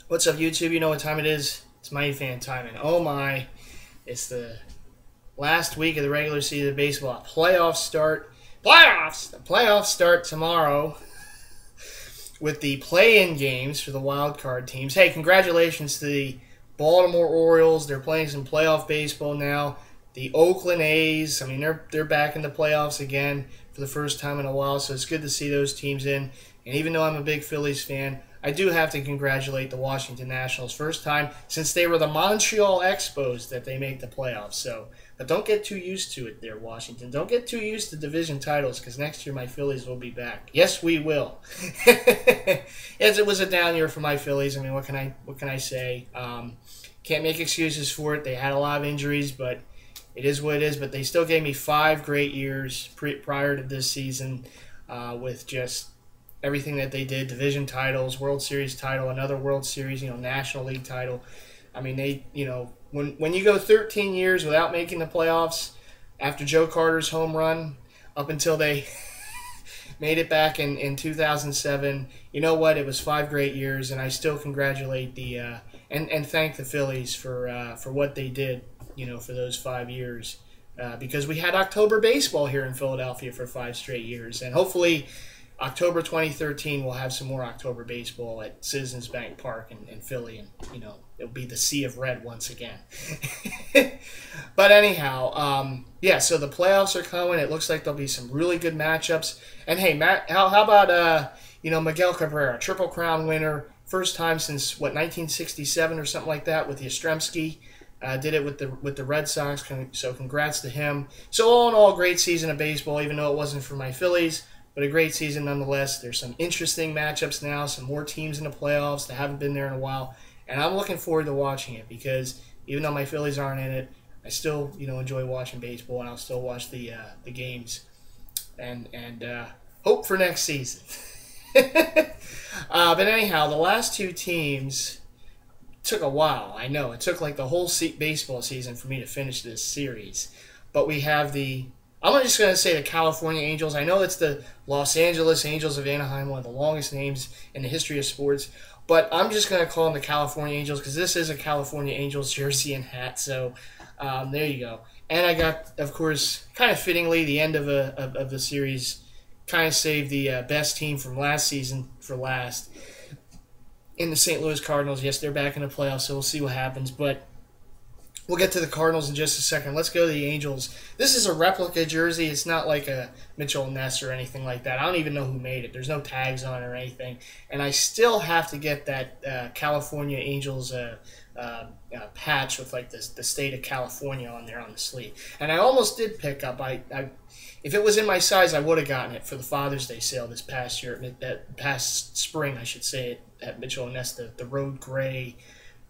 What's up, YouTube? You know what time it is? It's MightyFan time, and oh my, it's the last week of the regular season of baseball. Playoffs start. Playoffs! The playoffs start tomorrow with the play-in games for the wild card teams. Hey, congratulations to the Baltimore Orioles. They're playing some playoff baseball now. The Oakland A's, I mean, they're back in the playoffs again for the first time in a while, so it's good to see those teams in. And even though I'm a big Phillies fan, I do have to congratulate the Washington Nationals. First time since they were the Montreal Expos that they make the playoffs. So, but don't get too used to it there, Washington. Don't get too used to division titles because next year my Phillies will be back. Yes, we will. As it was a down year for my Phillies. I mean, what can I say? Can't make excuses for it. They had a lot of injuries, but it is what it is. But they still gave me 5 great years prior to this season with just everything that they did, division titles, World Series title, another World Series, National League title. I mean, they, when you go 13 years without making the playoffs after Joe Carter's home run up until they made it back in 2007, you know what? It was 5 great years, and I still congratulate the and thank the Phillies for what they did, for those 5 years. Because we had October baseball here in Philadelphia for 5 straight years, and hopefully October 2013, we'll have some more October baseball at Citizens Bank Park in Philly, and it'll be the sea of red once again. But anyhow, yeah. So the playoffs are coming. It looks like there'll be some really good matchups. And hey, Matt, how about Miguel Cabrera, Triple Crown winner, first time since 1967 or something like that with Yastrzemski. Did it with the Red Sox. So congrats to him. So all in all, great season of baseball, even though it wasn't for my Phillies. But a great season nonetheless. There's some interesting matchups now, some more teams in the playoffs that haven't been there in a while. And I'm looking forward to watching it because even though my Phillies aren't in it, I still enjoy watching baseball, and I'll still watch the games and hope for next season. But anyhow, the last 2 teams took a while. I know. It took like the whole baseball season for me to finish this series. But we have I'm just going to say the California Angels. I know it's the Los Angeles Angels of Anaheim, one of the longest names in the history of sports. But I'm just going to call them the California Angels because this is a California Angels jersey and hat. So there you go. And I got, of course, kind of fittingly, the end of the series kind of saved the best team from last season for last in the St. Louis Cardinals. Yes, they're back in the playoffs, so we'll see what happens. But we'll get to the Cardinals in just a second. Let's go to the Angels. This is a replica jersey. It's not like a Mitchell Ness or anything like that. I don't even know who made it. There's no tags on it or anything. And I still have to get that California Angels patch with like the state of California on there on the sleeve. And I almost did pick up. If it was in my size, I would have gotten it for the Father's Day sale this past year, past spring, I should say, at Mitchell Ness, the Road Gray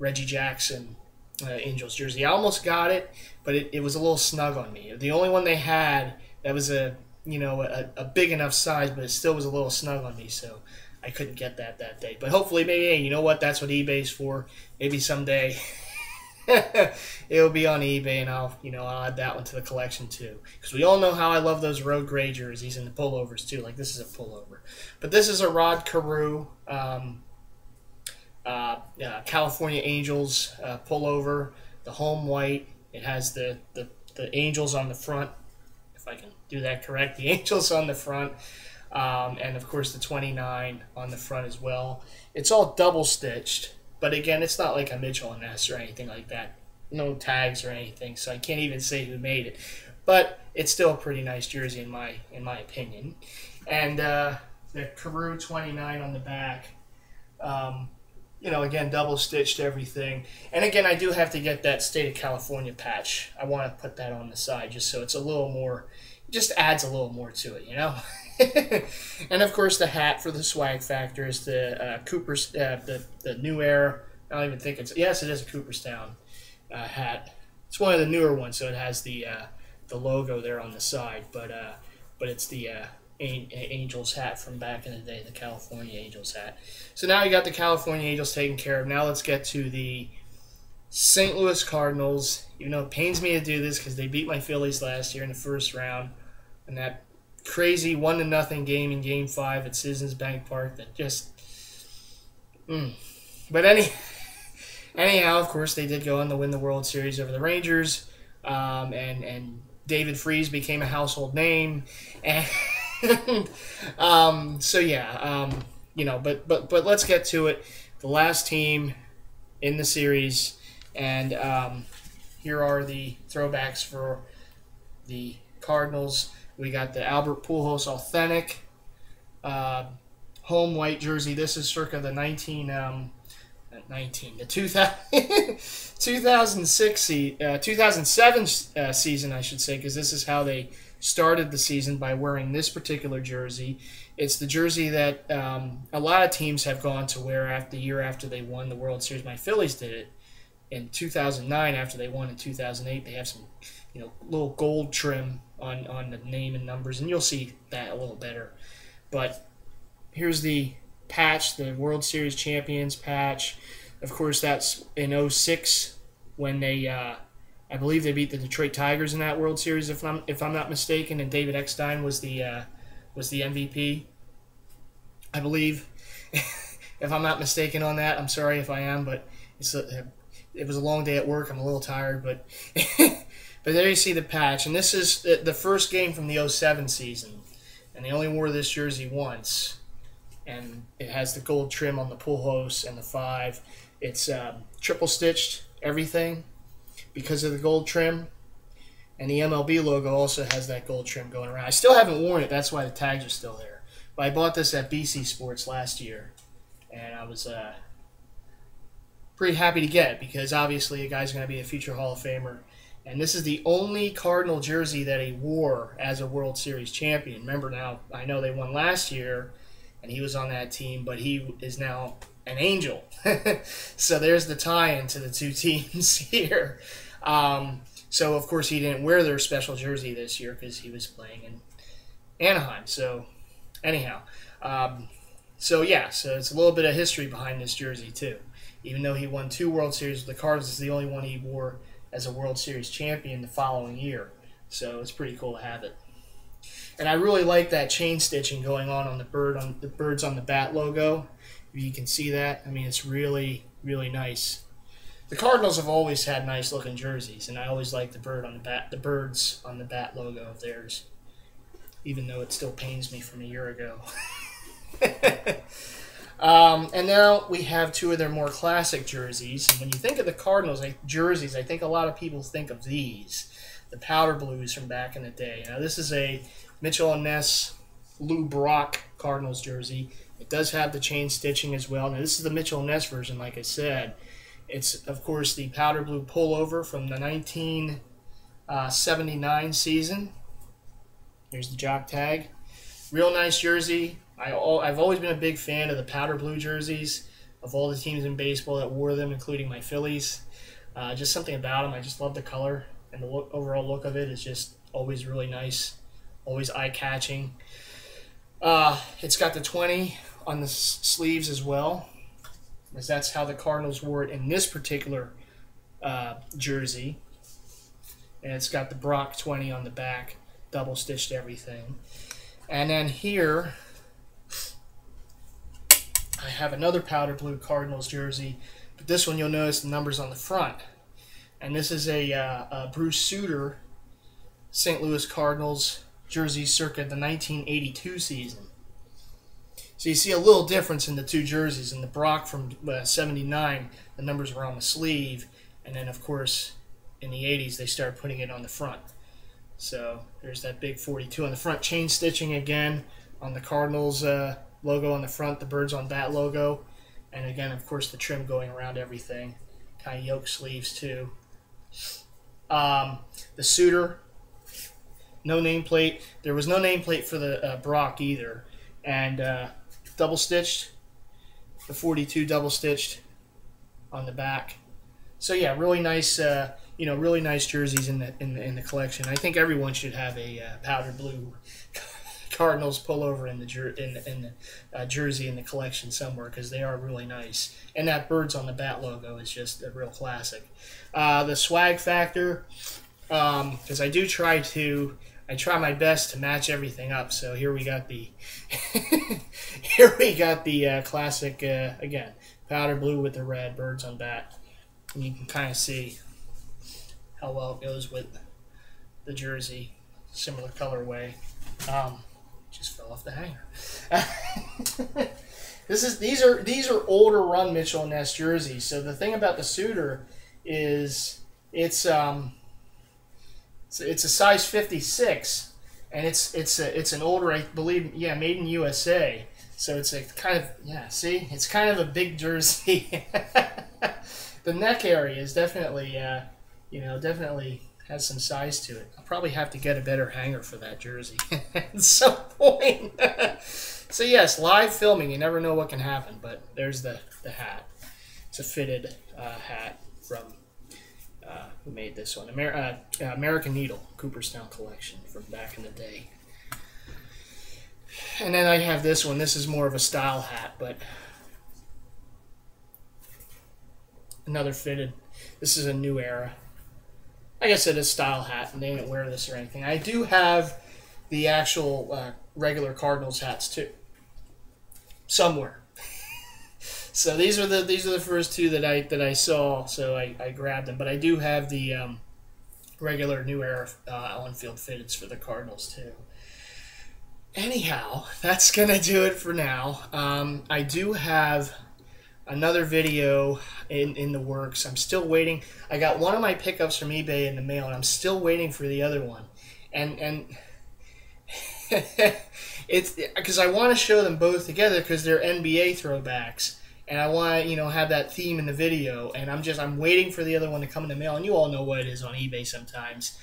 Reggie Jackson Angels jersey. I almost got it, but it was a little snug on me. The only one they had that was a big enough size, but it still was a little snug on me, so I couldn't get that day. But hopefully, maybe, hey, you know what? That's what eBay's for. Maybe someday it'll be on eBay, and I'll add that one to the collection too. Because we all know how I love those Road Gray jerseys and the pullovers too. Like this is a pullover, but this is a Rod Carew California Angels pullover, the home white. It has the Angels on the front, if I can do that correct. The Angels on the front, and of course the 29 on the front as well. It's all double stitched, but again, it's not like a Mitchell and Ness or anything like that. No tags or anything, so I can't even say who made it. But it's still a pretty nice jersey in my opinion. And the Carew 29 on the back. Again, double-stitched everything. And again, I do have to get that State of California patch. I want to put that on the side just so it's a little more, just adds a little more to it, And, of course, the hat for the swag factor is the Cooper's, the New Era. I don't even think yes, it is a Cooperstown hat. It's one of the newer ones, so it has the logo there on the side. But it's the Angels hat from back in the day, the California Angels hat. So now you got the California Angels taken care of. Now let's get to the St. Louis Cardinals. Even though it pains me to do this because they beat my Phillies last year in the first round, and that crazy 1-0 game in Game 5 at Citizens Bank Park that just. But Anyhow, of course, they did go on to win the World Series over the Rangers, and David Freese became a household name, and so yeah, but let's get to it. The last team in the series, and here are the throwbacks for the Cardinals. We got the Albert Pujols Authentic home white jersey. This is circa the 2007 season, I should say, because this is how they started the season, by wearing this particular jersey. It's the jersey that a lot of teams have gone to wear the year after they won the World Series. My Phillies did it in 2009 after they won in 2008. They have some little gold trim on the name and numbers, and you'll see that a little better. But here's the patch, the World Series champions patch. Of course, that's in 2006 when they, I believe they beat the Detroit Tigers in that World Series, if I'm not mistaken, and David Eckstein was the MVP, I believe. If I'm not mistaken on that, I'm sorry if I am, but it was a long day at work. I'm a little tired, but but there you see the patch, and this is the first game from the 2007 season, and they only wore this jersey once. And it has the gold trim on the Pujols and the 5. It's triple stitched everything because of the gold trim, and the MLB logo also has that gold trim going around. I still haven't worn it, that's why the tags are still there. But I bought this at BC Sports last year, and I was pretty happy to get it, because obviously a guy's going to be a future Hall of Famer. And this is the only Cardinal jersey that he wore as a World Series champion. Remember, now I know they won last year, and he was on that team, but he is now an Angel. So there's the tie-in to the two teams here. So, of course, he didn't wear their special jersey this year because he was playing in Anaheim. So, anyhow. So it's a little bit of history behind this jersey, too. Even though he won 2 World Series with the Cardinals, it's the only one he wore as a World Series champion the following year. So it's pretty cool to have it. And I really like that chain stitching going on the birds on the bat logo. If you can see that, I mean, it's really, really nice. The Cardinals have always had nice looking jerseys, and I always like the birds on the bat logo of theirs, even though it still pains me from a year ago. And now we have 2 of their more classic jerseys. And when you think of the Cardinals jerseys, I think a lot of people think of these, the powder blues from back in the day. Now this is a Mitchell and Ness Lou Brock Cardinals jersey. It does have the chain stitching as well. Now this is the Mitchell and Ness version, like I said. It's, of course, the powder blue pullover from the 1979 season. Here's the jock tag. Real nice jersey. I've always been a big fan of the powder blue jerseys of all the teams in baseball that wore them, including my Phillies. Just something about them. I just love the color, and the overall look of it is just always really nice, always eye-catching. It's got the 20 on the sleeves as well, because that's how the Cardinals wore it in this particular jersey. And it's got the Brock 20 on the back, double-stitched everything. And then here, I have another powder blue Cardinals jersey, but this one you'll notice the numbers on the front. And this is a Bruce Sutter St. Louis Cardinals jersey circa the 1982 season. So you see a little difference in the 2 jerseys. In the Brock from 79, the numbers were on the sleeve, and then, of course, in the 80s, they started putting it on the front. So there's that big 42 on the front. Chain stitching again on the Cardinals logo on the front, the birds on bat logo, and again, of course, the trim going around everything. Kind of yoke sleeves too. The Sutter, no nameplate. There was no nameplate for the Brock either, and double stitched. The 42 double stitched on the back. So yeah, really nice. Really nice jerseys in the collection. I think everyone should have a powder blue Cardinals pullover in the jersey in the collection somewhere, because they are really nice. And that birds on the bat logo is just a real classic. The swag factor, because I try my best to match everything up. So here we got the classic again, powder blue with the red birds on bat. And you can kind of see how well it goes with the jersey. Similar colorway. Just fell off the hanger. These are older run Mitchell and Ness jerseys. So the thing about the suitor is it's a size 56, and it's an older, I believe, yeah, made in USA. So it's a kind of, yeah, see, it's kind of a big jersey. The neck area is definitely, definitely has some size to it. I'll probably have to get a better hanger for that jersey at some point. So yes, live filming, you never know what can happen, but there's the hat. It's a fitted hat from, who made this one? American Needle, Cooperstown collection from back in the day. And then I have this one. This is more of a style hat, but another fitted. This is a new era. Like I said, it's a style hat, and they didn't wear this or anything. I do have the actual regular Cardinals hats too, somewhere. So these are the first two that I saw. So I grabbed them, but I do have the regular new era on-field fitteds for the Cardinals too. Anyhow, that's gonna do it for now. I do have another video in the works. I'm still waiting. I got one of my pickups from eBay in the mail, and I'm still waiting for the other one. And it's because I want to show them both together because they're NBA throwbacks, and I want to have that theme in the video. And I'm waiting for the other one to come in the mail. And you all know what it is on eBay sometimes.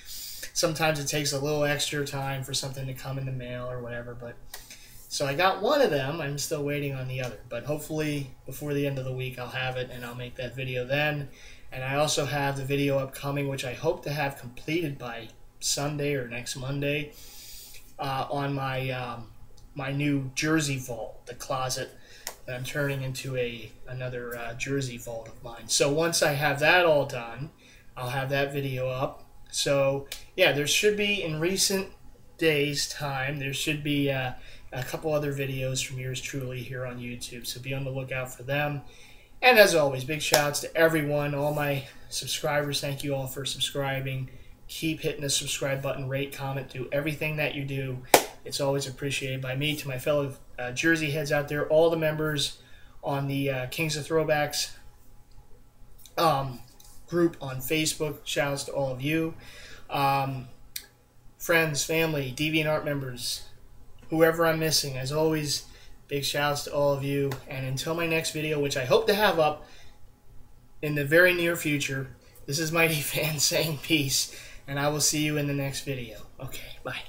Sometimes it takes a little extra time for something to come in the mail or whatever, but so I got one of them. I'm still waiting on the other, but hopefully before the end of the week I'll have it, and I'll make that video then. And I also have the video upcoming, which I hope to have completed by Sunday or next Monday, on my my new jersey vault, the closet that I'm turning into another jersey vault of mine. So once I have that all done, I'll have that video up. So yeah, there should be, in recent days' time, there should be a couple other videos from yours truly here on YouTube, so be on the lookout for them. And as always, big shouts to everyone, all my subscribers. Thank you all for subscribing. Keep hitting the subscribe button, rate, comment, do everything that you do. It's always appreciated by me. To my fellow Jersey heads out there, all the members on the Kings of Throwbacks group on Facebook, shouts to all of you. Friends, family, DeviantArt members, whoever I'm missing, as always, big shouts to all of you. And until my next video, which I hope to have up in the very near future, this is MightyFan saying peace, and I will see you in the next video. Okay, bye.